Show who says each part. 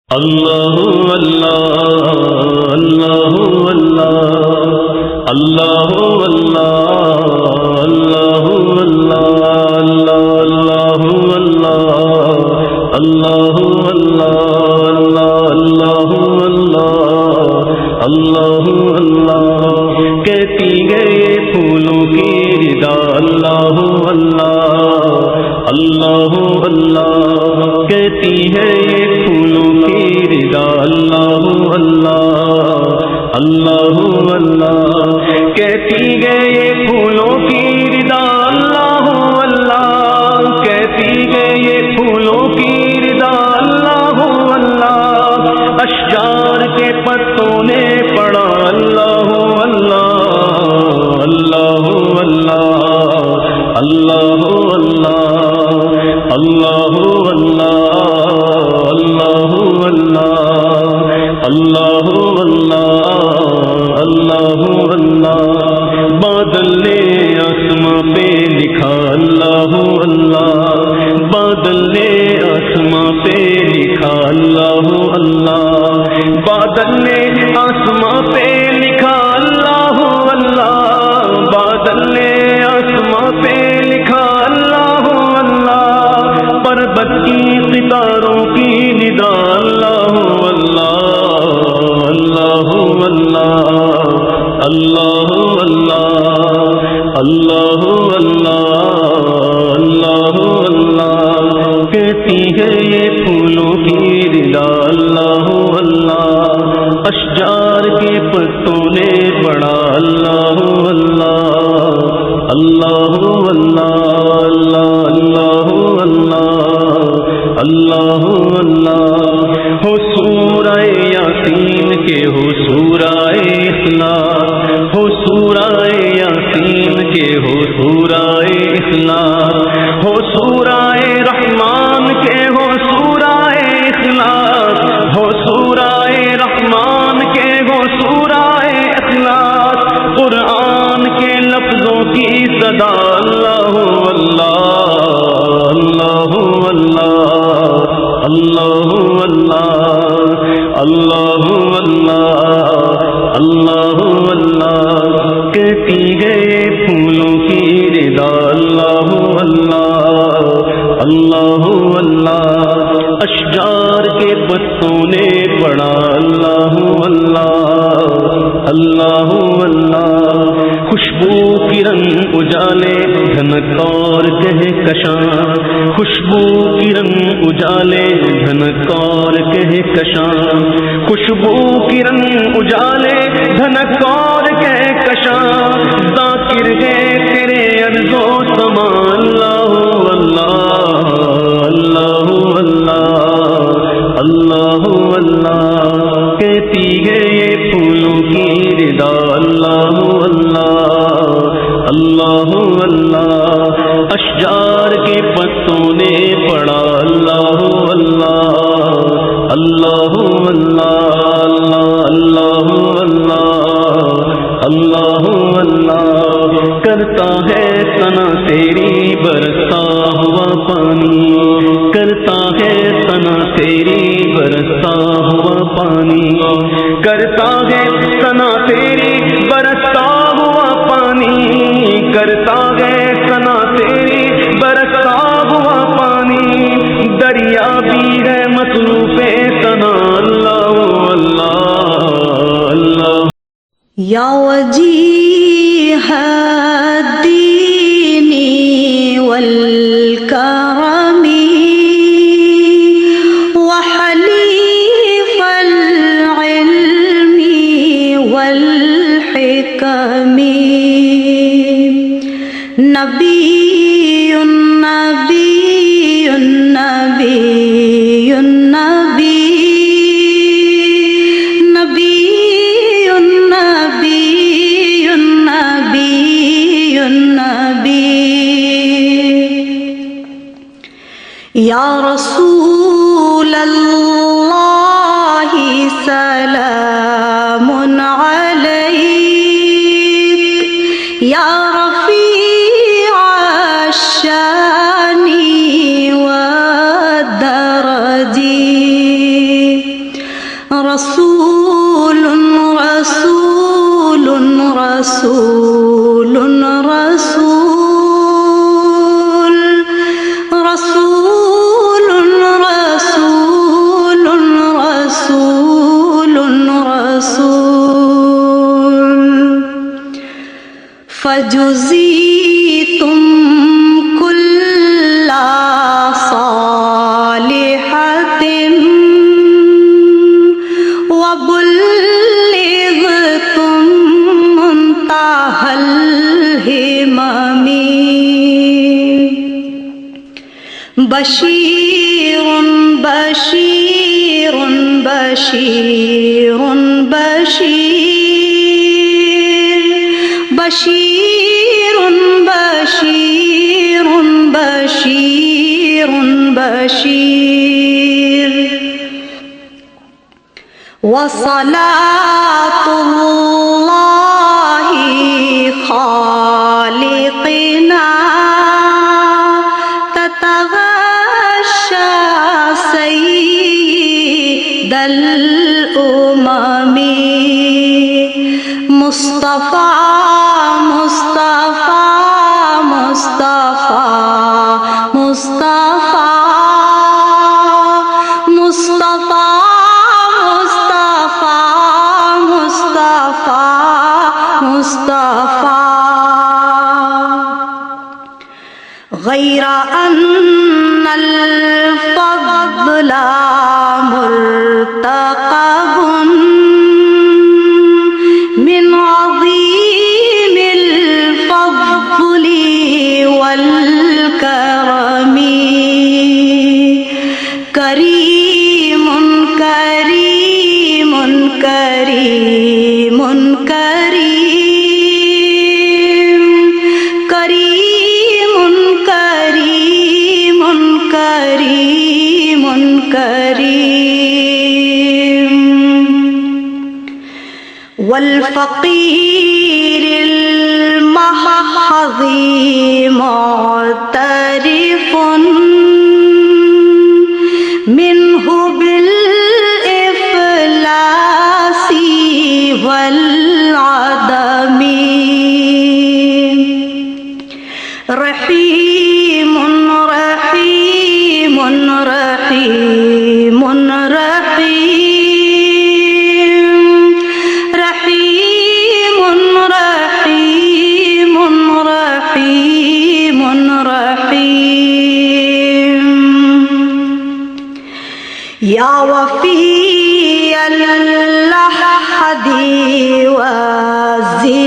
Speaker 1: اللہ اللہ اللہ اللہ اللہ اللہ اللہ اللہ اللہ اللہ کہتی گئے پھولوں کی ردا اللہ اللہ اللہ اللہ کہتی ہے یہ پھولوں کی ردا اللہ اللہ اللہ اللہ کہتی گئے یہ پھولوں کی ردا اللہ اللہ کہتی گئے یہ پھولوں کی ردا اللہ اللہ اشجار کے پتوں نے پڑا اللہ اللہ اللہ اللہ اللہ اللہ اللہ اللہ اللہ اللہ بادل نے آسماں پہ لکھا اللہ اللہ بادل نے آسماں پہ لکھا اللہ اللہ بادل نے آسماں پہ لکھا اللہ اللہ بادل نے آسماں پہ لکھا اللہ اللہ پربت کی ستاروں کی ندا اللہ اللہ اللہ اللہ اللہ اللہ اللہ کہتی ہے یہ پھولوں کی ردا اللہ اللہ اشجار کے پتوں نے پڑا اللہ اللہ اللہ اللہ اللہ اللہ اللہ ہو سورہ یاسین کے ہو سورہ اخلاص ہو سورہ یاسین کے ہو سورہ اخلاص ہو سورہ رحمان کے ہو سورہ اخلاص ہو سورہ رحمان کے ہو سورہ اخلاص قرآن کے لفظوں کی صدا اللہ اللہ اللہ اللہ اللہ اللہ اللہ اللہ کہتی گئے پھولوں کی ردا اللہ اللہ اللہ اللہ اشجار کے پتوں نے پڑا اللہ اللہ اللہ اللہ خوشبو کی رنگ اجالے دھنک اور کہکشاں خوشبو کی رنگ اجالے دھنک اور کہکشاں خوشبو کی رنگ اجالے دھنک اور کہکشاں ذاکر ہے تیرے عرض و سما اللہ اللہ اللہ اللہ اللہ کہتی ہے یہ پھولوں کی ردا اللہ اللہ اللہ اللہ اشجار کے پتوں نے پڑا اللہ اللہ اللہ اللہ اللہ اللہ اللہ کرتا ہے ثنا تیری برستا ہوا پانی کرتا ہے ثنا تیری برستا ہوا پانی کرتا ہے ثنا تیری برستا ہوا پانی کرتا ہے ثنا تیری برستا ہوا پانی دریا بھی ہے مصروف ثنا اللہ اللہ اللہ
Speaker 2: یا وجیہ الدین والکرم وحلیف العلم والحکم نبی نبی نبی نبی یا رسول اللہ سلام علیک یا رفیع الشان والدرج رسول رسول رسول رسول رسول رسول رسول رسول فجزيتم كل صالحة وبلغتم منتهى الهمم بشير بشير بشير بشير بشير بشير بشير بشير وصلاة الله خالقنا تتغشى سيد الأمم مصطفى مصطفى مصطفى مصطفى مصطفى مصطفى مصطفى غير أن الفضل مرتقب من عظيم الفضل والكرم كريم كريم كريم كريم كريم كريم كريم كريم والفقير المحظ معترف منه بالإفلاس والعدم رحيم رحيم رحيم رحيم رحيم رحيم رحيم رحيم يا وفي اللحد وزي